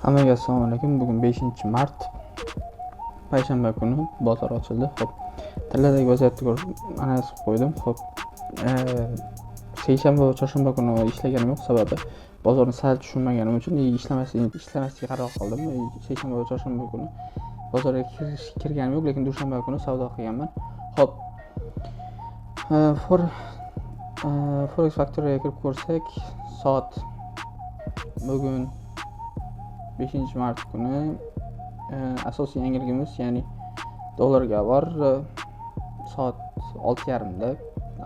Hammaga assalomu alaykum. Bugun 5-mart payshanba kuni bozor ochildi. Xo'p, tilladagi vaziyatni ko'rib analiz qilib qo'ydim. Xo'p, seshanba va chorshanba kuni ishlaganim yo'q, sababi bozorni sal tushunmaganim uchun ishlamaslikka qaror qildim. Seshanba va chorshanba kuni bozorga kirganim yo'q, lekin dushanba kuni savdo qilganman. Xo'p, Forex Factory'ga kirib ko'rsak, soat bugun 5-mart kuni asosiy yangiligimiz, ya'ni dollarga bor, soat 6:30da,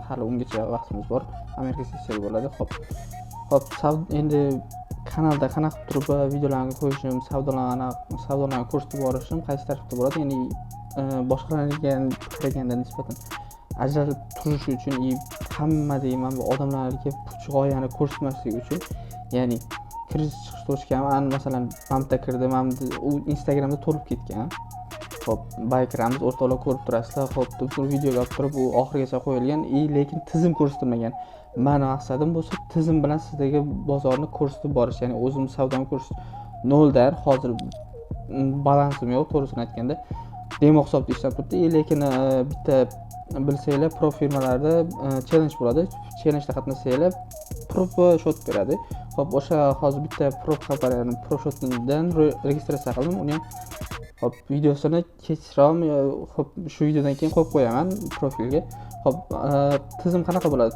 hali ungacha vaqtimiz bor. Amerika sessiyasi bo'ladi. Xo'p, endi kanalda qanaqa turib videolarni qo'yishim, savdolarni ko'rsatib borishim qaysi tarafda bo'ladi? Ya'ni boshqalarga qaraganda nisbatan ajralib turish uchun, hamma deyman bu odamlarga puch g'oyani ko'rsatmaslik uchun, ya'ni kirish chiqish to'chkami, masalan, mamta kirdi, u Instagramda to'lib ketgan. Xo'p, baykeramiz o'rtoqlar ko'rib turasizlar. Xo'p, bu videoga olib turib u oxirigacha qo'yilgan, lekin tizim ko'rsatilmagan. Meni maqsadim bo'lsa tizim bilan sizdagi bozorni ko'rsatib borish, ya'ni o'zim savdomni ko'rsatib noldan, hozir balansim yo'q, to'g'risini aytganda demo hisobda ishlab turibdi, lekin bitta bilsanglar, pro firmalarda challenge bo'ladi. Challenge'da qatnashsanglar pro shot beradi. Xo'p, o'sha hozir bitta pro kompaniyani pro shotdan registratsiya qildim. Uni ham xo'p, videosini kechroq, xo'p, shu videodan keyin qo'yib qo'yaman profilga. Xo'p, tizim qanaqa bo'ladi?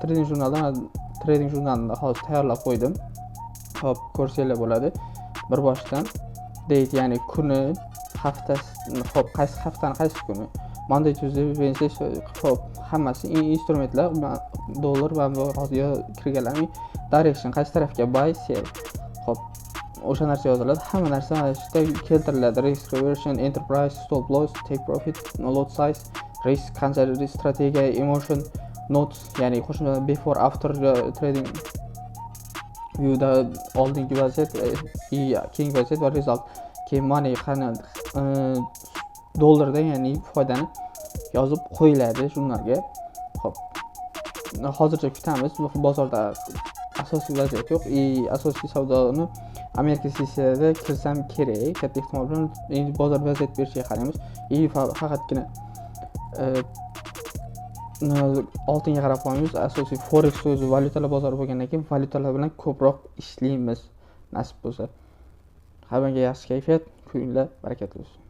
Trading jurnalini hozir tayyorlab qo'ydim. Xo'p, ko'rsanglar bo'ladi. Bir boshdan date, ya'ni kuni, haftasi, xo'p, qaysi haftani qaysi kuni, Monday, Tuesday, Wednesday, xo'p, hammasi instrumentlar, dollar va hozir kirganlarning direction, qaysi tarafga buy, sell. Xo'p, o'sha narsa yoziladi. Hamma narsa mana shu yerda keltiriladi. Risk reversion, enterprise, stop loss, take profit, lot size, risk, qancha strategiya, emotion, notes, ya'ni qo'shimcha before after trading viewda oldingi vaziyat, keyingi vaziyat va result. Keyin money qani dollarda, ya'ni foydani yozib qo'yiladi jurnalga. Xo'p, hozircha kutamiz. Bozorda asosiy vaziyat yo'q. Asosiy savdoni Amerika sessiyasida kirsam kerak. Katta ehtimol bilan endi bozor vaziyat berishiga qaraymiz. Faqatgina oltinga qarab qo'yamiz. Asosiy forex o'zi valyutalar bozori bo'lgandan keyin valyutalar bilan ko'proq ishlaymiz, nasib bo'lsa. Hammaga yaxshi kayfiyat, kunlar barakatli bo'lsin.